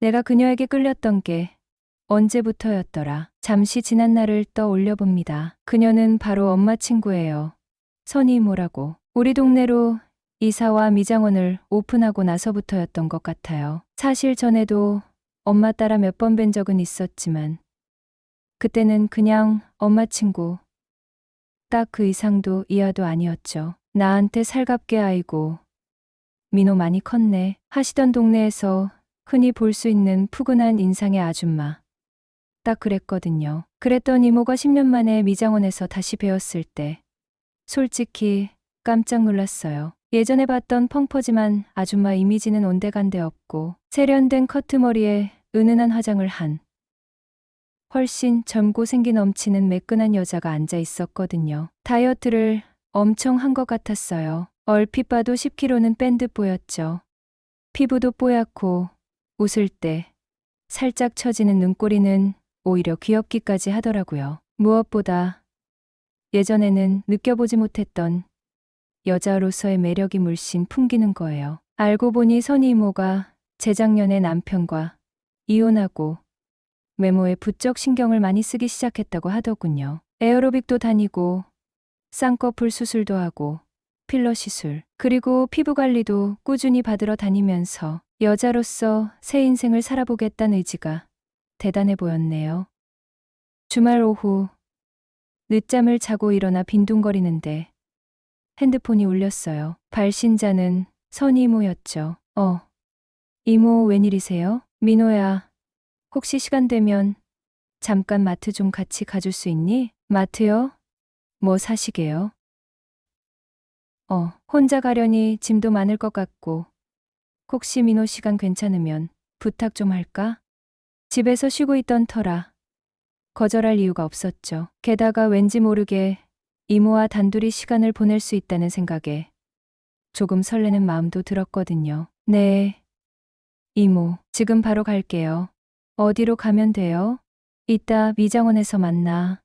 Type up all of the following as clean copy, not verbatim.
내가 그녀에게 끌렸던 게 언제부터였더라. 잠시 지난 날을 떠올려 봅니다. 그녀는 바로 엄마 친구예요. 선희 이모라고. 우리 동네로 이사와 미장원을 오픈하고 나서부터였던 것 같아요. 사실 전에도 엄마 따라 몇 번 뵌 적은 있었지만 그때는 그냥 엄마 친구. 딱 그 이상도 이하도 아니었죠. 나한테 살갑게 아이고 민호 많이 컸네 하시던 동네에서 흔히 볼 수 있는 푸근한 인상의 아줌마. 딱 그랬거든요. 그랬던 이모가 10년 만에 미장원에서 다시 배웠을 때 솔직히 깜짝 놀랐어요. 예전에 봤던 펑퍼짐한 아줌마 이미지는 온데간데 없고 세련된 커트머리에 은은한 화장을 한 훨씬 젊고 생기 넘치는 매끈한 여자가 앉아 있었거든요. 다이어트를 엄청 한 것 같았어요. 얼핏 봐도 10kg는 뺀 듯 보였죠. 피부도 뽀얗고 웃을 때 살짝 처지는 눈꼬리는 오히려 귀엽기까지 하더라고요. 무엇보다 예전에는 느껴보지 못했던 여자로서의 매력이 물씬 풍기는 거예요. 알고 보니 선희 이모가 재작년에 남편과 이혼하고 외모에 부쩍 신경을 많이 쓰기 시작했다고 하더군요. 에어로빅도 다니고 쌍꺼풀 수술도 하고 필러 시술 그리고 피부 관리도 꾸준히 받으러 다니면서 여자로서 새 인생을 살아보겠다는 의지가 대단해 보였네요. 주말 오후 늦잠을 자고 일어나 빈둥거리는데 핸드폰이 울렸어요. 발신자는 선희 이모였죠. 이모 웬일이세요? 민호야. 혹시 시간 되면 잠깐 마트 좀 같이 가줄 수 있니? 마트요? 뭐 사시게요? 혼자 가려니 짐도 많을 것 같고 혹시 민호 시간 괜찮으면 부탁 좀 할까? 집에서 쉬고 있던 터라 거절할 이유가 없었죠. 게다가 왠지 모르게 이모와 단둘이 시간을 보낼 수 있다는 생각에 조금 설레는 마음도 들었거든요. 네, 이모, 지금 바로 갈게요. 어디로 가면 돼요? 이따 미장원에서 만나.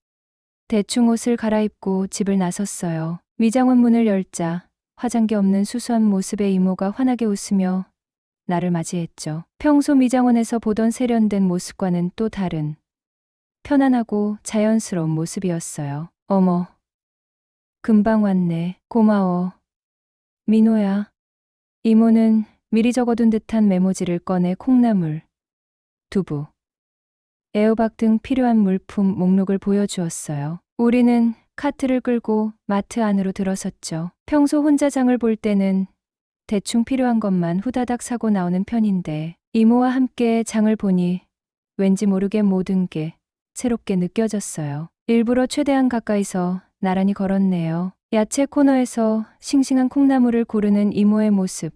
대충 옷을 갈아입고 집을 나섰어요. 미장원 문을 열자 화장기 없는 수수한 모습의 이모가 환하게 웃으며 나를 맞이했죠. 평소 미장원에서 보던 세련된 모습과는 또 다른 편안하고 자연스러운 모습이었어요. 어머, 금방 왔네. 고마워. 민호야. 이모는 미리 적어둔 듯한 메모지를 꺼내 콩나물, 두부, 애호박 등 필요한 물품 목록을 보여주었어요. 우리는 카트를 끌고 마트 안으로 들어섰죠. 평소 혼자 장을 볼 때는 대충 필요한 것만 후다닥 사고 나오는 편인데 이모와 함께 장을 보니 왠지 모르게 모든 게 새롭게 느껴졌어요. 일부러 최대한 가까이서 나란히 걸었네요. 야채 코너에서 싱싱한 콩나물을 고르는 이모의 모습,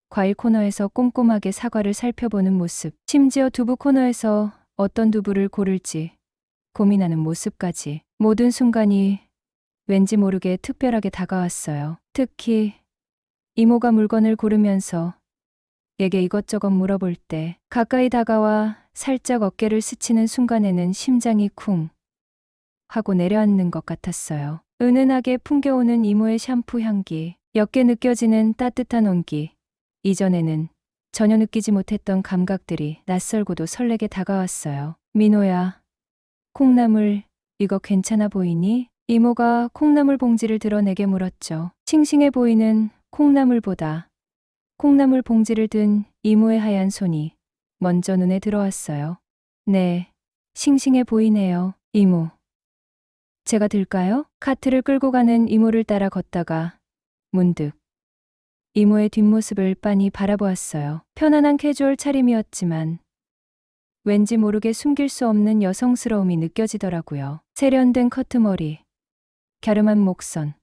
과일 코너에서 꼼꼼하게 사과를 살펴보는 모습, 심지어 두부 코너에서 어떤 두부를 고를지 고민하는 모습까지 모든 순간이 왠지 모르게 특별하게 다가왔어요. 특히 이모가 물건을 고르면서 내게 이것저것 물어볼 때 가까이 다가와 살짝 어깨를 스치는 순간에는 심장이 쿵 하고 내려앉는 것 같았어요. 은은하게 풍겨오는 이모의 샴푸 향기, 옅게 느껴지는 따뜻한 온기, 이전에는 전혀 느끼지 못했던 감각들이 낯설고도 설레게 다가왔어요. 민호야, 콩나물 이거 괜찮아 보이니? 이모가 콩나물 봉지를 들어 내게 물었죠. 싱싱해 보이는 콩나물보다 콩나물 봉지를 든 이모의 하얀 손이 먼저 눈에 들어왔어요. 네, 싱싱해 보이네요, 이모. 제가 들까요? 카트를 끌고 가는 이모를 따라 걷다가 문득 이모의 뒷모습을 빤히 바라보았어요. 편안한 캐주얼 차림이었지만 왠지 모르게 숨길 수 없는 여성스러움이 느껴지더라고요. 세련된 커트머리, 갸름한 목선,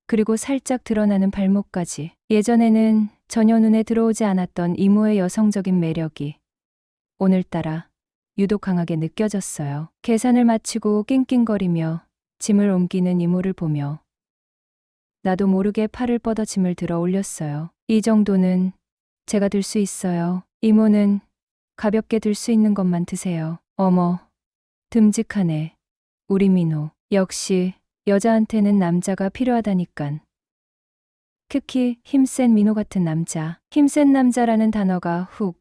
그리고 살짝 드러나는 발목까지. 예전에는 전혀 눈에 들어오지 않았던 이모의 여성적인 매력이 오늘따라 유독 강하게 느껴졌어요. 계산을 마치고 낑낑거리며 짐을 옮기는 이모를 보며 나도 모르게 팔을 뻗어 짐을 들어 올렸어요. 이 정도는 제가 들 수 있어요. 이모는 가볍게 들 수 있는 것만 드세요. 어머, 듬직하네. 우리 민호. 역시 여자한테는 남자가 필요하다니깐. 특히 힘센 민호 같은 남자. 힘센 남자라는 단어가 훅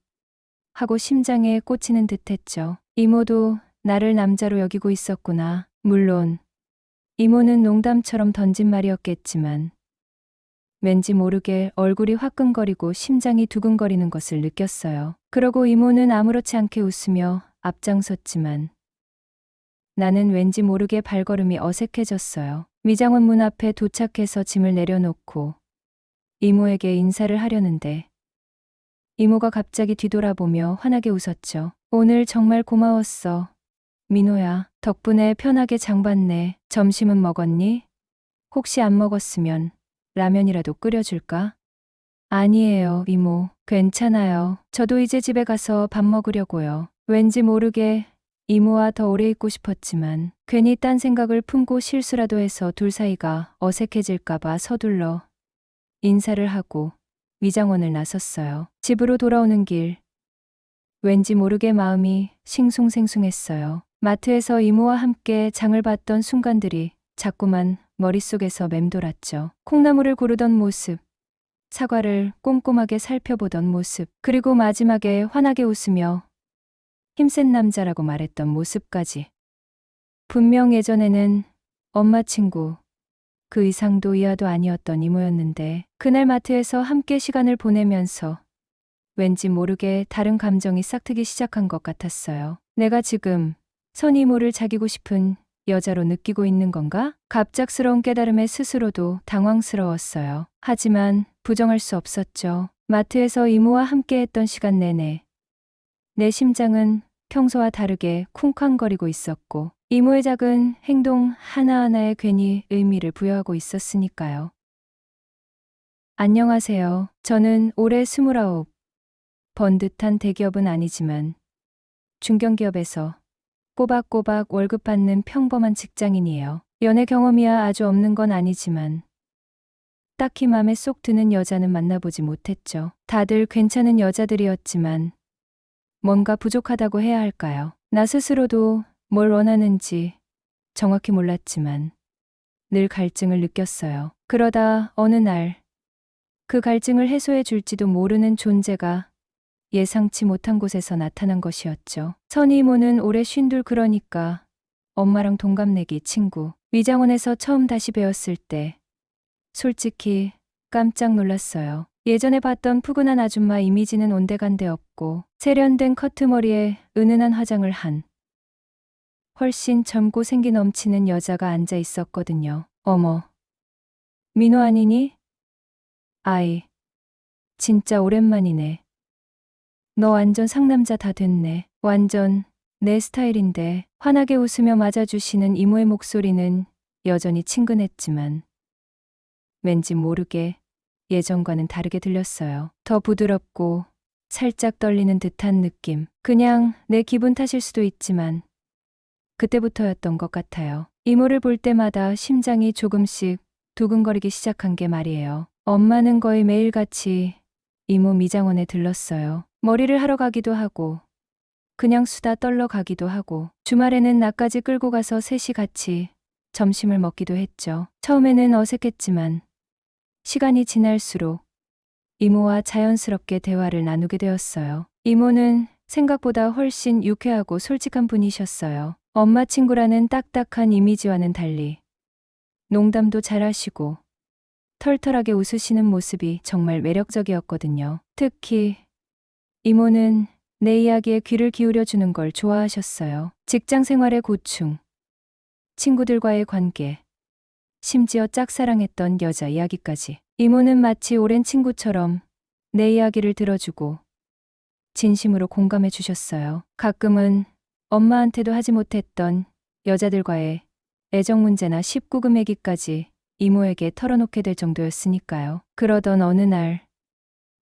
하고 심장에 꽂히는 듯했죠. 이모도 나를 남자로 여기고 있었구나. 물론 이모는 농담처럼 던진 말이었겠지만 왠지 모르게 얼굴이 화끈거리고 심장이 두근거리는 것을 느꼈어요. 그러고 이모는 아무렇지 않게 웃으며 앞장섰지만 나는 왠지 모르게 발걸음이 어색해졌어요. 미장원 문 앞에 도착해서 짐을 내려놓고 이모에게 인사를 하려는데 이모가 갑자기 뒤돌아보며 환하게 웃었죠. 오늘 정말 고마웠어. 민호야, 덕분에 편하게 장 봤네. 점심은 먹었니? 혹시 안 먹었으면 라면이라도 끓여줄까? 아니에요, 이모. 괜찮아요. 저도 이제 집에 가서 밥 먹으려고요. 왠지 모르게 이모와 더 오래 있고 싶었지만 괜히 딴 생각을 품고 실수라도 해서 둘 사이가 어색해질까봐 서둘러 인사를 하고 미장원을 나섰어요. 집으로 돌아오는 길, 왠지 모르게 마음이 싱숭생숭했어요. 마트에서 이모와 함께 장을 봤던 순간들이 자꾸만 머릿속에서 맴돌았죠. 콩나물을 고르던 모습, 사과를 꼼꼼하게 살펴보던 모습, 그리고 마지막에 환하게 웃으며 힘센 남자라고 말했던 모습까지. 분명 예전에는 엄마 친구, 그 이상도 이하도 아니었던 이모였는데 그날 마트에서 함께 시간을 보내면서 왠지 모르게 다른 감정이 싹트기 시작한 것 같았어요. 내가 지금 선 이모를 사귀고 싶은 여자로 느끼고 있는 건가? 갑작스러운 깨달음에 스스로도 당황스러웠어요. 하지만 부정할 수 없었죠. 마트에서 이모와 함께 했던 시간 내내 내 심장은 평소와 다르게 쿵쾅거리고 있었고 이모의 작은 행동 하나하나에 괜히 의미를 부여하고 있었으니까요. 안녕하세요. 저는 올해 29, 번듯한 대기업은 아니지만 중견기업에서 꼬박꼬박 월급 받는 평범한 직장인이에요. 연애 경험이야 아주 없는 건 아니지만 딱히 맘에 쏙 드는 여자는 만나보지 못했죠. 다들 괜찮은 여자들이었지만 뭔가 부족하다고 해야 할까요? 나 스스로도 뭘 원하는지 정확히 몰랐지만 늘 갈증을 느꼈어요. 그러다 어느 날 그 갈증을 해소해 줄지도 모르는 존재가 예상치 못한 곳에서 나타난 것이었죠. 선희 이모는 올해 52, 그러니까 엄마랑 동갑내기 친구. 미장원에서 처음 다시 배웠을 때 솔직히 깜짝 놀랐어요. 예전에 봤던 푸근한 아줌마 이미지는 온데간데 없고 세련된 커트머리에 은은한 화장을 한 훨씬 젊고 생기 넘치는 여자가 앉아 있었거든요. 어머, 민호 아니니? 아이, 진짜 오랜만이네. 너 완전 상남자 다 됐네. 완전 내 스타일인데. 환하게 웃으며 맞아주시는 이모의 목소리는 여전히 친근했지만 왠지 모르게 예전과는 다르게 들렸어요. 더 부드럽고 살짝 떨리는 듯한 느낌. 그냥 내 기분 탓일 수도 있지만 그때부터였던 것 같아요. 이모를 볼 때마다 심장이 조금씩 두근거리기 시작한 게 말이에요. 엄마는 거의 매일같이 이모 미장원에 들렀어요. 머리를 하러 가기도 하고 그냥 수다 떨러 가기도 하고 주말에는 나까지 끌고 가서 셋이 같이 점심을 먹기도 했죠. 처음에는 어색했지만 시간이 지날수록 이모와 자연스럽게 대화를 나누게 되었어요. 이모는 생각보다 훨씬 유쾌하고 솔직한 분이셨어요. 엄마 친구라는 딱딱한 이미지와는 달리 농담도 잘하시고 털털하게 웃으시는 모습이 정말 매력적이었거든요. 특히 이모는 내 이야기에 귀를 기울여주는 걸 좋아하셨어요. 직장 생활의 고충, 친구들과의 관계, 심지어 짝사랑했던 여자 이야기까지. 이모는 마치 오랜 친구처럼 내 이야기를 들어주고 진심으로 공감해 주셨어요. 가끔은 엄마한테도 하지 못했던 여자들과의 애정 문제나 19금 얘기까지 이모에게 털어놓게 될 정도였으니까요. 그러던 어느 날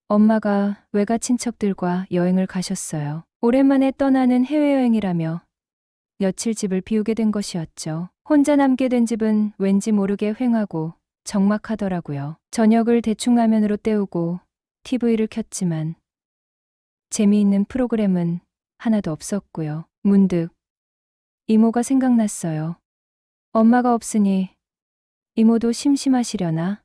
엄마가 외가 친척들과 여행을 가셨어요. 오랜만에 떠나는 해외여행이라며 며칠 집을 비우게 된 것이었죠. 혼자 남게 된 집은 왠지 모르게 휑하고 적막하더라고요. 저녁을 대충 라면으로 때우고 TV를 켰지만 재미있는 프로그램은 하나도 없었고요. 문득 이모가 생각났어요. 엄마가 없으니 이모도 심심하시려나?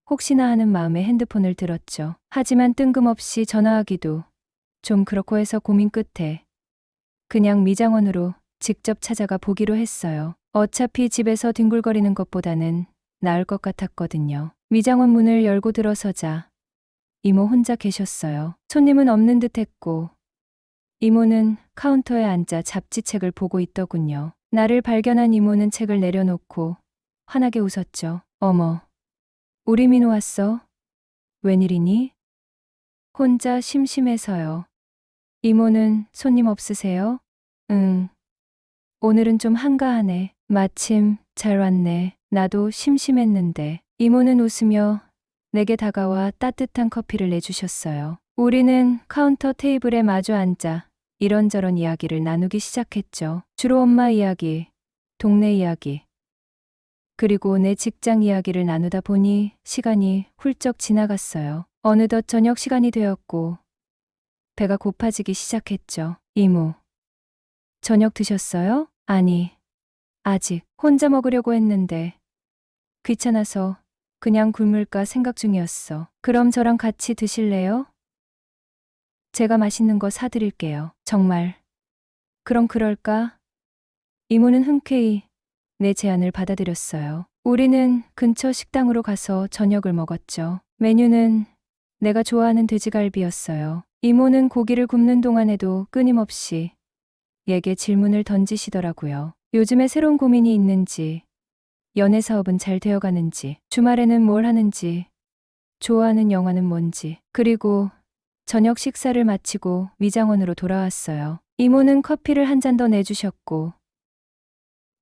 혹시나 하는 마음에 핸드폰을 들었죠. 하지만 뜬금없이 전화하기도 좀 그렇고 해서 고민 끝에 그냥 미장원으로 직접 찾아가 보기로 했어요. 어차피 집에서 뒹굴거리는 것보다는 나을 것 같았거든요. 미장원 문을 열고 들어서자 이모 혼자 계셨어요. 손님은 없는 듯 했고 이모는 카운터에 앉아 잡지책을 보고 있더군요. 나를 발견한 이모는 책을 내려놓고 환하게 웃었죠. 어머, 우리 민호 왔어? 웬일이니? 혼자 심심해서요. 이모는 손님 없으세요? 응. 오늘은 좀 한가하네. 마침 잘 왔네. 나도 심심했는데. 이모는 웃으며 내게 다가와 따뜻한 커피를 내주셨어요. 우리는 카운터 테이블에 마주 앉아 이런저런 이야기를 나누기 시작했죠. 주로 엄마 이야기, 동네 이야기, 그리고 내 직장 이야기를 나누다 보니 시간이 훌쩍 지나갔어요. 어느덧 저녁 시간이 되었고 배가 고파지기 시작했죠. 이모, 저녁 드셨어요? 아니, 아직 혼자 먹으려고 했는데 귀찮아서 그냥 굶을까 생각 중이었어. 그럼 저랑 같이 드실래요? 제가 맛있는 거 사드릴게요. 정말. 그럼 그럴까? 이모는 흔쾌히 내 제안을 받아들였어요. 우리는 근처 식당으로 가서 저녁을 먹었죠. 메뉴는 내가 좋아하는 돼지갈비였어요. 이모는 고기를 굽는 동안에도 끊임없이 얘게 질문을 던지시더라고요. 요즘에 새로운 고민이 있는지, 연애 사업은 잘 되어가는지, 주말에는 뭘 하는지, 좋아하는 영화는 뭔지, 그리고 저녁 식사를 마치고 미장원으로 돌아왔어요. 이모는 커피를 한 잔 더 내주셨고,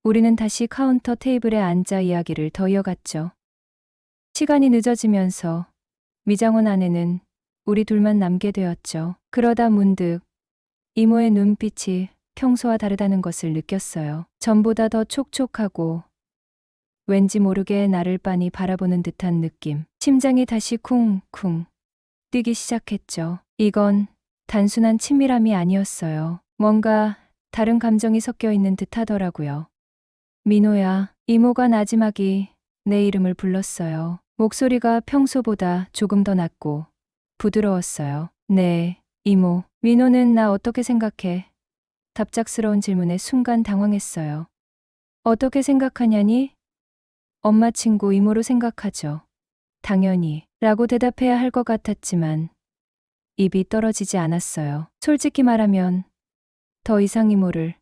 우리는 다시 카운터 테이블에 앉아 이야기를 더 이어갔죠. 시간이 늦어지면서 미장원 안에는 우리 둘만 남게 되었죠. 그러다 문득 이모의 눈빛이 평소와 다르다는 것을 느꼈어요. 전보다 더 촉촉하고 왠지 모르게 나를 빤히 바라보는 듯한 느낌. 심장이 다시 쿵쿵 뛰기 시작했죠. 이건 단순한 친밀함이 아니었어요. 뭔가 다른 감정이 섞여 있는 듯 하더라고요. 민호야, 이모가 나지막이 내 이름을 불렀어요. 목소리가 평소보다 조금 더 낮고 부드러웠어요. 네, 이모. 민호는 나 어떻게 생각해? 답작스러운 질문에 순간 당황했어요. 어떻게 생각하냐니? 엄마 친구 이모로 생각하죠. 당연히. 라고 대답해야 할 것 같았지만 입이 떨어지지 않았어요. 솔직히 말하면 더 이상 이모를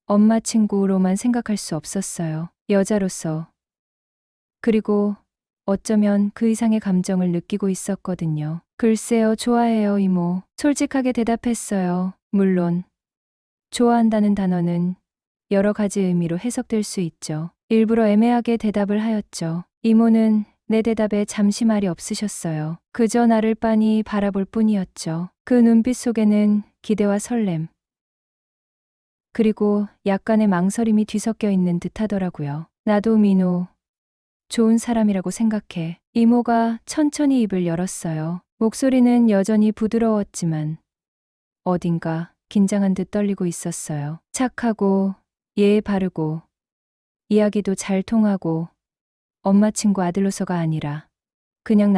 엄마 친구로만 생각할 수 없었어요. 여자로서. 그리고 어쩌면 그 이상의 감정을 느끼고 있었거든요. 글쎄요, 좋아해요, 이모. 솔직하게 대답했어요. 물론 좋아한다는 단어는 여러 가지 의미로 해석될 수 있죠. 일부러 애매하게 대답을 하였죠. 이모는 내 대답에 잠시 말이 없으셨어요. 그저 나를 빤히 바라볼 뿐이었죠. 그 눈빛 속에는 기대와 설렘, 그리고 약간의 망설임이 뒤섞여 있는 듯 하더라고요. 나도 민호, 좋은 사람이라고 생각해. 이모가 천천히 입을 열었어요. 목소리는 여전히 부드러웠지만 어딘가 긴장한 듯 떨리고 있었어요. 착하고 예의 바르고 이야기도 잘 통하고 엄마 친구 아들로서가 아니라 그냥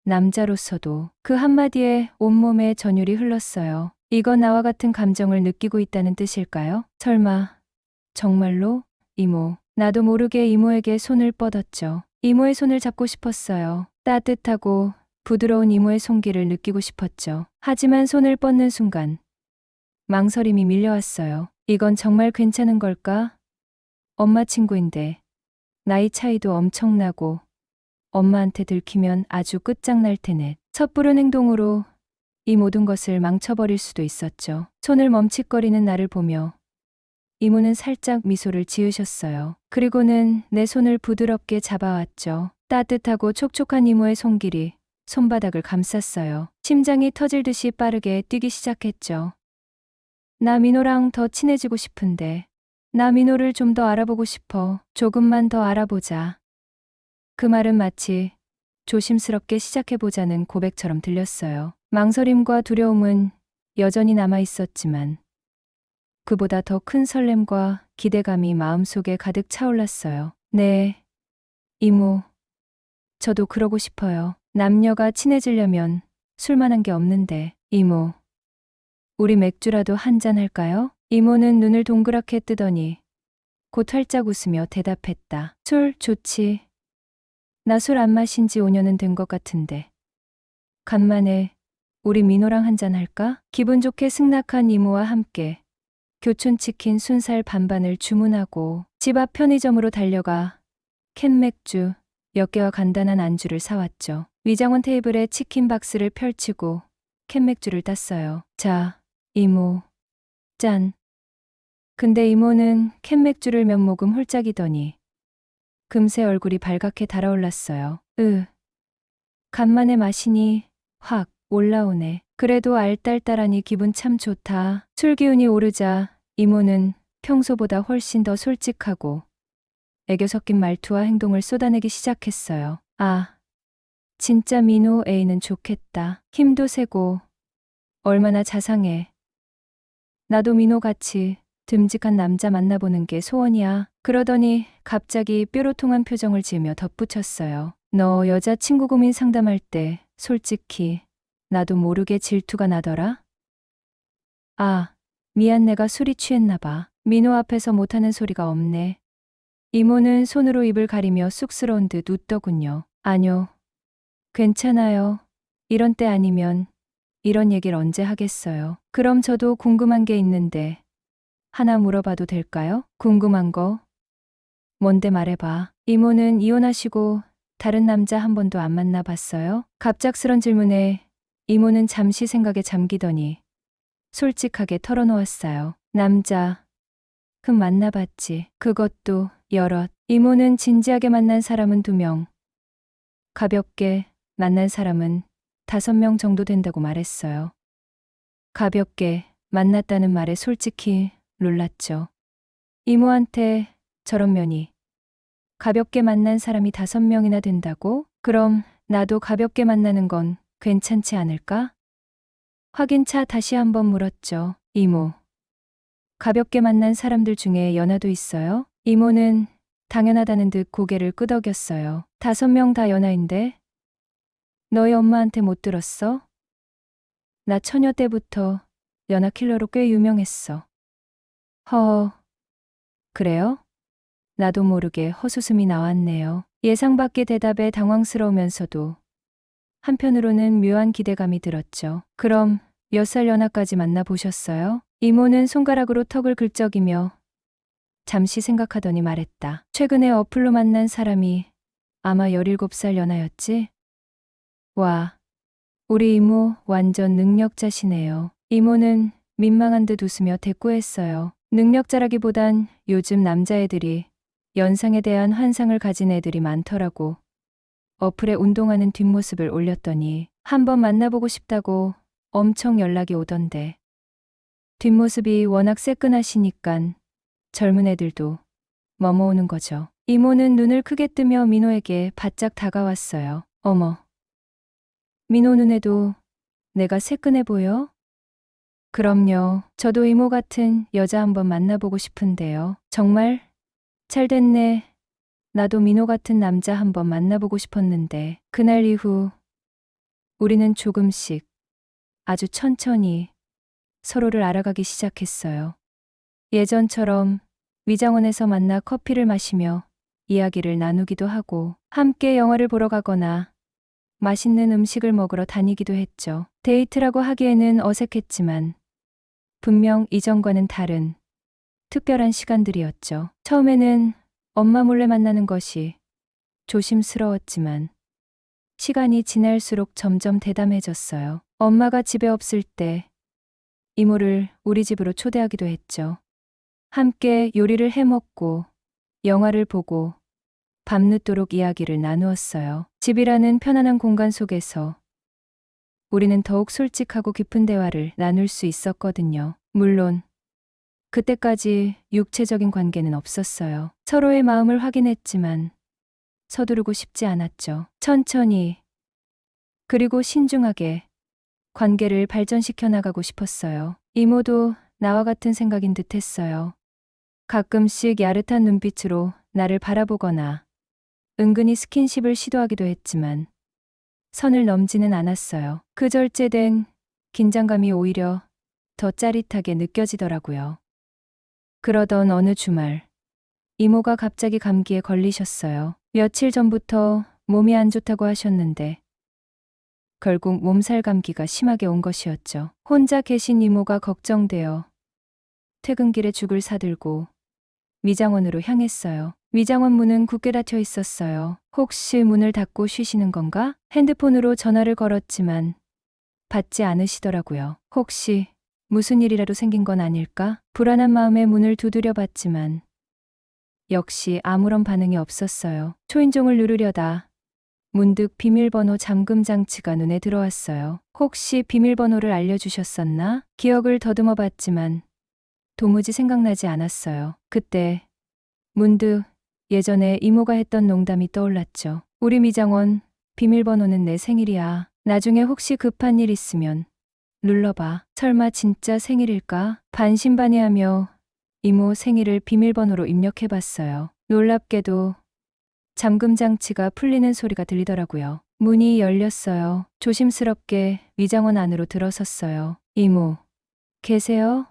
남자로서도 그 한마디에 온몸에 전율이 흘렀어요. 이건 나와 같은 감정을 느끼고 있다는 뜻일까요? 설마 정말로? 이모. 나도 모르게 이모에게 손을 뻗었죠. 이모의 손을 잡고 싶었어요. 따뜻하고 부드러운 이모의 손길을 느끼고 싶었죠. 하지만 손을 뻗는 순간 망설임이 밀려왔어요. 이건 정말 괜찮은 걸까? 엄마 친구인데 나이 차이도 엄청나고 엄마한테 들키면 아주 끝장날 테네. 섣부른 행동으로 이 모든 것을 망쳐버릴 수도 있었죠. 손을 멈칫거리는 나를 보며 이모는 살짝 미소를 지으셨어요. 그리고는 내 손을 부드럽게 잡아왔죠. 따뜻하고 촉촉한 이모의 손길이 손바닥을 감쌌어요. 심장이 터질 듯이 빠르게 뛰기 시작했죠. 나 민호랑 더 친해지고 싶은데. 나 민호를 좀 더 알아보고 싶어. 조금만 더 알아보자. 그 말은 마치 조심스럽게 시작해보자는 고백처럼 들렸어요. 망설임과 두려움은 여전히 남아있었지만 그보다 더 큰 설렘과 기대감이 마음속에 가득 차올랐어요. 네, 이모. 저도 그러고 싶어요. 남녀가 친해지려면 술만한 게 없는데. 이모, 우리 맥주라도 한잔 할까요? 이모는 눈을 동그랗게 뜨더니 곧 활짝 웃으며 대답했다. 술 좋지. 나 술 안 마신 지 5년은 된 것 같은데. 간만에 우리 민호랑 한잔 할까? 기분 좋게 승낙한 이모와 함께 교촌치킨 순살 반반을 주문하고 집 앞 편의점으로 달려가 캔맥주 몇 개와 간단한 안주를 사왔죠. 위장원 테이블에 치킨 박스를 펼치고 캔맥주를 땄어요. 자, 이모. 짠. 근데 이모는 캔맥주를 몇 모금 홀짝이더니 금세 얼굴이 발갛게 달아올랐어요. 간만에 마시니 확 올라오네. 그래도 알딸딸하니 기분 참 좋다. 술 기운이 오르자 이모는 평소보다 훨씬 더 솔직하고 애교 섞인 말투와 행동을 쏟아내기 시작했어요. 아, 진짜 민호 애인은 좋겠다. 힘도 세고 얼마나 자상해. 나도 민호같이 듬직한 남자 만나보는 게 소원이야. 그러더니 갑자기 뾰로통한 표정을 지으며 덧붙였어요. 너 여자친구 고민 상담할 때 솔직히 나도 모르게 질투가 나더라? 아, 미안 내가 술이 취했나 봐. 민호 앞에서 못하는 소리가 없네. 이모는 손으로 입을 가리며 쑥스러운 듯 웃더군요. 아뇨, 괜찮아요. 이런 때 아니면 이런 얘기를 언제 하겠어요. 그럼 저도 궁금한 게 있는데 하나 물어봐도 될까요? 궁금한 거? 뭔데 말해봐. 이모는 이혼하시고 다른 남자 한 번도 안 만나봤어요? 갑작스런 질문에 이모는 잠시 생각에 잠기더니 솔직하게 털어놓았어요. 남자, 만나봤지. 그것도 여럿. 이모는 진지하게 만난 사람은 2명. 가볍게 만난 사람은 5명 정도 된다고 말했어요. 가볍게 만났다는 말에 솔직히 놀랐죠. 이모한테 저런 면이 가볍게 만난 사람이 5명이나 된다고? 그럼 나도 가볍게 만나는 건 괜찮지 않을까? 확인차 다시 한번 물었죠. 이모, 가볍게 만난 사람들 중에 연하도 있어요? 이모는 당연하다는 듯 고개를 끄덕였어요. 5명 다 연하인데? 너희 엄마한테 못 들었어? 나 처녀 때부터 연하 킬러로 꽤 유명했어. 허허, 그래요? 나도 모르게 헛웃음이 나왔네요. 예상 밖의 대답에 당황스러우면서도 한편으로는 묘한 기대감이 들었죠. 그럼 몇 살 연하까지 만나보셨어요? 이모는 손가락으로 턱을 긁적이며 잠시 생각하더니 말했다. 최근에 어플로 만난 사람이 아마 17살 연하였지? 와, 우리 이모 완전 능력자시네요. 이모는 민망한 듯 웃으며 대꾸했어요. 능력자라기보단 요즘 남자애들이 연상에 대한 환상을 가진 애들이 많더라고. 어플에 운동하는 뒷모습을 올렸더니 한번 만나보고 싶다고 엄청 연락이 오던데. 뒷모습이 워낙 새끈하시니깐 젊은 애들도 머머오는 거죠. 이모는 눈을 크게 뜨며 민호에게 바짝 다가왔어요. 어머, 민호 눈에도 내가 새끈해 보여? 그럼요. 저도 이모 같은 여자 한번 만나보고 싶은데요. 정말? 잘 됐네. 나도 민호 같은 남자 한번 만나보고 싶었는데. 그날 이후 우리는 조금씩 아주 천천히 서로를 알아가기 시작했어요. 예전처럼 위장원에서 만나 커피를 마시며 이야기를 나누기도 하고 함께 영화를 보러 가거나 맛있는 음식을 먹으러 다니기도 했죠. 데이트라고 하기에는 어색했지만 분명 이전과는 다른 특별한 시간들이었죠. 처음에는 엄마 몰래 만나는 것이 조심스러웠지만 시간이 지날수록 점점 대담해졌어요. 엄마가 집에 없을 때 이모를 우리 집으로 초대하기도 했죠. 함께 요리를 해먹고 영화를 보고 밤늦도록 이야기를 나누었어요. 집이라는 편안한 공간 속에서 우리는 더욱 솔직하고 깊은 대화를 나눌 수 있었거든요. 물론 그때까지 육체적인 관계는 없었어요. 서로의 마음을 확인했지만 서두르고 싶지 않았죠. 천천히 그리고 신중하게 관계를 발전시켜 나가고 싶었어요. 이모도 나와 같은 생각인 듯 했어요. 가끔씩 야릇한 눈빛으로 나를 바라보거나 은근히 스킨십을 시도하기도 했지만 선을 넘지는 않았어요. 그 절제된 긴장감이 오히려 더 짜릿하게 느껴지더라고요. 그러던 어느 주말, 이모가 갑자기 감기에 걸리셨어요. 며칠 전부터 몸이 안 좋다고 하셨는데 결국 몸살 감기가 심하게 온 것이었죠. 혼자 계신 이모가 걱정되어 퇴근길에 죽을 사들고 미장원으로 향했어요. 미장원 문은 굳게 닫혀 있었어요. 혹시 문을 닫고 쉬시는 건가? 핸드폰으로 전화를 걸었지만 받지 않으시더라고요. 혹시 무슨 일이라도 생긴 건 아닐까? 불안한 마음에 문을 두드려 봤지만 역시 아무런 반응이 없었어요. 초인종을 누르려다 문득 비밀번호 잠금 장치가 눈에 들어왔어요. 혹시 비밀번호를 알려주셨었나? 기억을 더듬어 봤지만 도무지 생각나지 않았어요. 그때 문득 예전에 이모가 했던 농담이 떠올랐죠. 우리 미장원, 비밀번호는 내 생일이야. 나중에 혹시 급한 일 있으면 눌러봐. 설마 진짜 생일일까? 반신반의하며 이모 생일을 비밀번호로 입력해봤어요. 놀랍게도 잠금 장치가 풀리는 소리가 들리더라고요. 문이 열렸어요. 조심스럽게 미장원 안으로 들어섰어요. 이모, 계세요?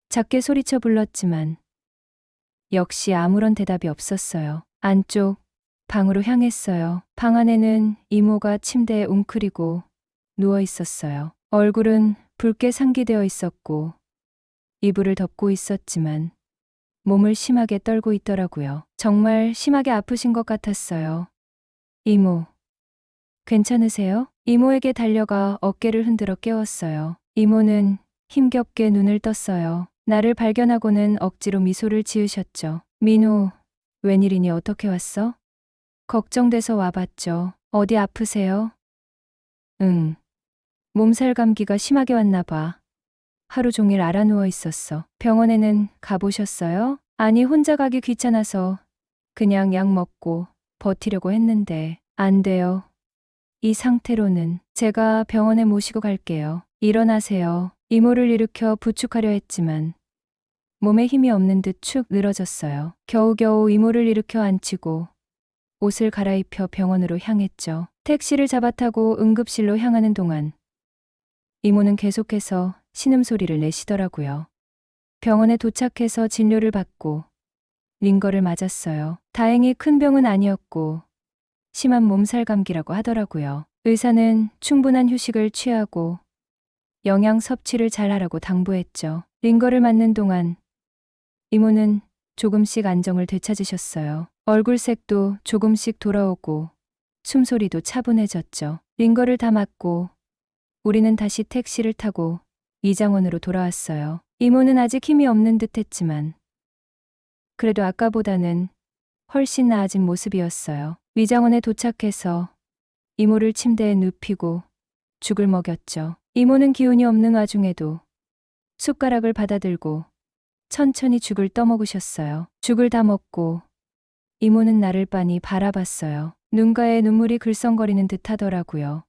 작게 소리쳐 불렀지만 역시 아무런 대답이 없었어요. 안쪽 방으로 향했어요. 방 안에는 이모가 침대에 웅크리고 누워 있었어요. 얼굴은 붉게 상기되어 있었고 이불을 덮고 있었지만 몸을 심하게 떨고 있더라고요. 정말 심하게 아프신 것 같았어요. 이모, 괜찮으세요? 이모에게 달려가 어깨를 흔들어 깨웠어요. 이모는 힘겹게 눈을 떴어요. 나를 발견하고는 억지로 미소를 지으셨죠. 민호, 웬일이니 어떻게 왔어? 걱정돼서 와봤죠. 어디 아프세요? 응. 몸살 감기가 심하게 왔나 봐. 하루 종일 알아누워 있었어. 병원에는 가보셨어요? 아니, 혼자 가기 귀찮아서 그냥 약 먹고 버티려고 했는데 안 돼요. 이 상태로는 제가 병원에 모시고 갈게요. 일어나세요. 이모를 일으켜 부축하려 했지만 몸에 힘이 없는 듯 축 늘어졌어요. 겨우겨우 이모를 일으켜 앉히고 옷을 갈아입혀 병원으로 향했죠. 택시를 잡아타고 응급실로 향하는 동안 이모는 계속해서 신음소리를 내시더라고요. 병원에 도착해서 진료를 받고 링거를 맞았어요. 다행히 큰 병은 아니었고 심한 몸살 감기라고 하더라고요. 의사는 충분한 휴식을 취하고 영양 섭취를 잘 하라고 당부했죠. 링거를 맞는 동안 이모는 조금씩 안정을 되찾으셨어요. 얼굴색도 조금씩 돌아오고 숨소리도 차분해졌죠. 링거를 다 맞고 우리는 다시 택시를 타고 이장원으로 돌아왔어요. 이모는 아직 힘이 없는 듯 했지만 그래도 아까보다는 훨씬 나아진 모습이었어요. 위장원에 도착해서 이모를 침대에 눕히고 죽을 먹였죠. 이모는 기운이 없는 와중에도 숟가락을 받아들고 천천히 죽을 떠먹으셨어요. 죽을 다 먹고 이모는 나를 빤히 바라봤어요. 눈가에 눈물이 글썽거리는 듯 하더라고요.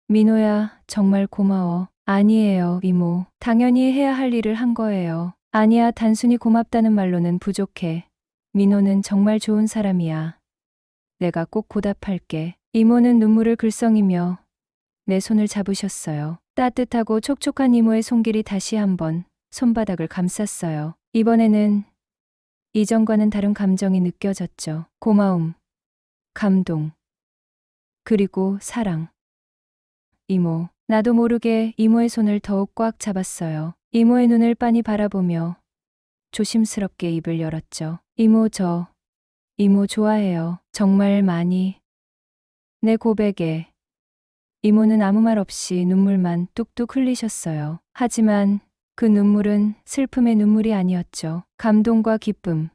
민호야, 정말 고마워. 아니에요, 이모. 당연히 해야 할 일을 한 거예요. 아니야, 단순히 고맙다는 말로는 부족해. 민호는 정말 좋은 사람이야. 내가 꼭 보답할게. 이모는 눈물을 글썽이며 내 손을 잡으셨어요. 따뜻하고 촉촉한 이모의 손길이 다시 한번 손바닥을 감쌌어요. 이번에는 이전과는 다른 감정이 느껴졌죠. 고마움, 감동, 그리고 사랑. 이모, 나도 모르게 이모의 손을 더욱 꽉 잡았어요. 이모의 눈을 빤히 바라보며 조심스럽게 입을 열었죠. 이모 좋아해요. 정말 많이. 내 고백에 이모는 아무 말 없이 눈물만 뚝뚝 흘리셨어요. 하지만 그 눈물은 슬픔의 눈물이 아니었죠. 감동과 기쁨,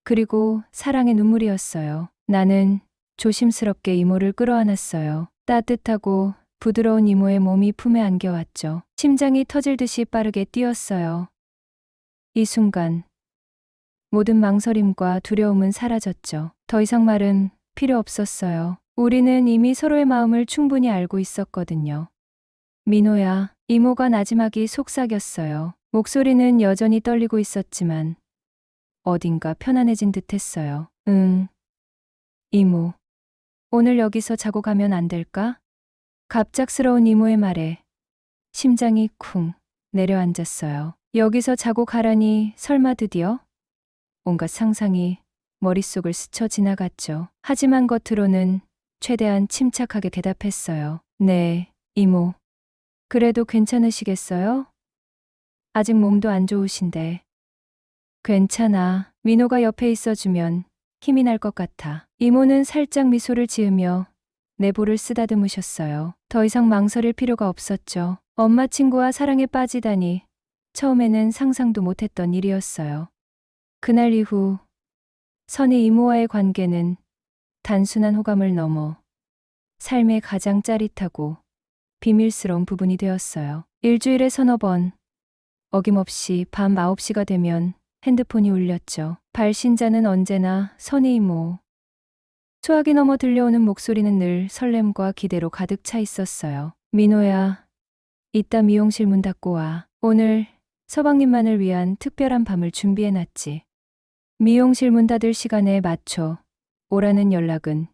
그리고 사랑의 눈물이었어요. 나는 조심스럽게 이모를 끌어안았어요. 따뜻하고 부드러운 이모의 몸이 품에 안겨왔죠. 심장이 터질 듯이 빠르게 뛰었어요. 이 순간 모든 망설임과 두려움은 사라졌죠. 더 이상 말은 필요 없었어요. 우리는 이미 서로의 마음을 충분히 알고 있었거든요. 민호야, 이모가 나지막이 속삭였어요. 목소리는 여전히 떨리고 있었지만 어딘가 편안해진 듯 했어요. 응, 이모. 오늘 여기서 자고 가면 안 될까? 갑작스러운 이모의 말에 심장이 쿵 내려앉았어요. 여기서 자고 가라니 설마 드디어? 온갖 상상이 머릿속을 스쳐 지나갔죠. 하지만 겉으로는 최대한 침착하게 대답했어요. 네, 이모. 그래도 괜찮으시겠어요? 아직 몸도 안 좋으신데. 괜찮아. 민호가 옆에 있어주면 힘이 날 것 같아. 이모는 살짝 미소를 지으며 내 볼을 쓰다듬으셨어요. 더 이상 망설일 필요가 없었죠. 엄마 친구와 사랑에 빠지다니 처음에는 상상도 못했던 일이었어요. 그날 이후 선희 이모와의 관계는 단순한 호감을 넘어 삶의 가장 짜릿하고 비밀스러운 부분이 되었어요. 일주일에 서너 번 어김없이 밤 9시가 되면 핸드폰이 울렸죠. 발신자는 언제나 선희 이모. 소화기 넘어 들려오는 목소리는 늘 설렘과 기대로 가득 차 있었어요. 민호야, 이따 미용실 문 닫고 와. 오늘 서방님만을 위한 특별한 밤을 준비해놨지. 미용실 문 닫을 시간에 맞춰 오라는 연락은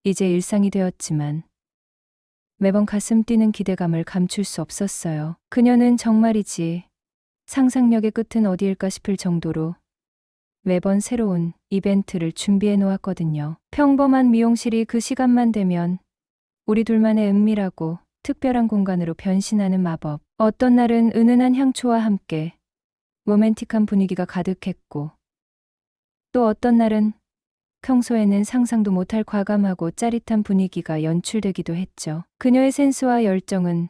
이제 일상이 되었지만 매번 가슴 뛰는 기대감을 감출 수 없었어요. 그녀는 정말이지 상상력의 끝은 어디일까 싶을 정도로 매번 새로운 이벤트를 준비해 놓았거든요. 평범한 미용실이 그 시간만 되면 우리 둘만의 은밀하고 특별한 공간으로 변신하는 마법. 어떤 날은 은은한 향초와 함께 로맨틱한 분위기가 가득했고 또 어떤 날은 평소에는 상상도 못할 과감하고 짜릿한 분위기가 연출되기도 했죠. 그녀의 센스와 열정은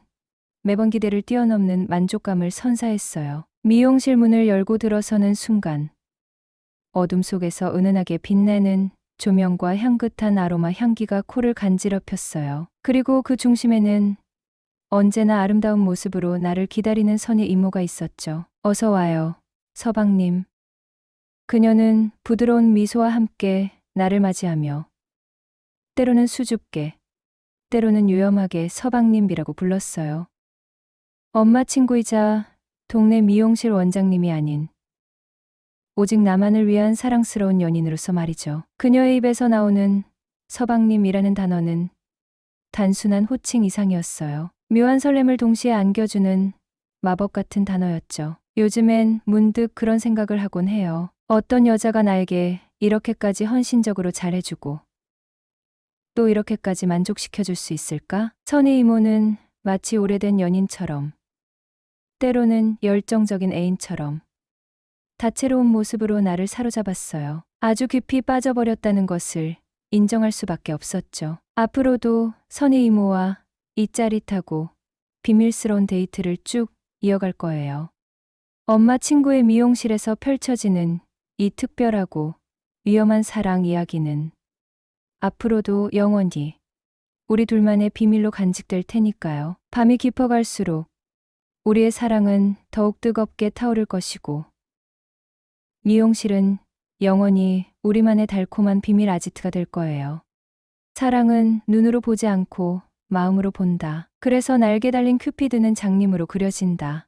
매번 기대를 뛰어넘는 만족감을 선사했어요. 미용실 문을 열고 들어서는 순간 어둠 속에서 은은하게 빛나는 조명과 향긋한 아로마 향기가 코를 간지럽혔어요. 그리고 그 중심에는 언제나 아름다운 모습으로 나를 기다리는 선희 이모가 있었죠. 어서 와요, 서방님. 그녀는 부드러운 미소와 함께 나를 맞이하며 때로는 수줍게, 때로는 유염하게 서방님이라고 불렀어요. 엄마 친구이자 동네 미용실 원장님이 아닌 오직 나만을 위한 사랑스러운 연인으로서 말이죠. 그녀의 입에서 나오는 서방님이라는 단어는 단순한 호칭 이상이었어요. 묘한 설렘을 동시에 안겨주는 마법 같은 단어였죠. 요즘엔 문득 그런 생각을 하곤 해요. 어떤 여자가 나에게 이렇게까지 헌신적으로 잘해주고 또 이렇게까지 만족시켜줄 수 있을까? 선희 이모는 마치 오래된 연인처럼 때로는 열정적인 애인처럼 다채로운 모습으로 나를 사로잡았어요. 아주 깊이 빠져버렸다는 것을 인정할 수밖에 없었죠. 앞으로도 선희 이모와 이 짜릿하고 비밀스러운 데이트를 쭉 이어갈 거예요. 엄마 친구의 미용실에서 펼쳐지는 이 특별하고 위험한 사랑 이야기는 앞으로도 영원히 우리 둘만의 비밀로 간직될 테니까요. 밤이 깊어갈수록 우리의 사랑은 더욱 뜨겁게 타오를 것이고 미용실은 영원히 우리만의 달콤한 비밀 아지트가 될 거예요. 사랑은 눈으로 보지 않고 마음으로 본다. 그래서 날개 달린 큐피드는 장님으로 그려진다.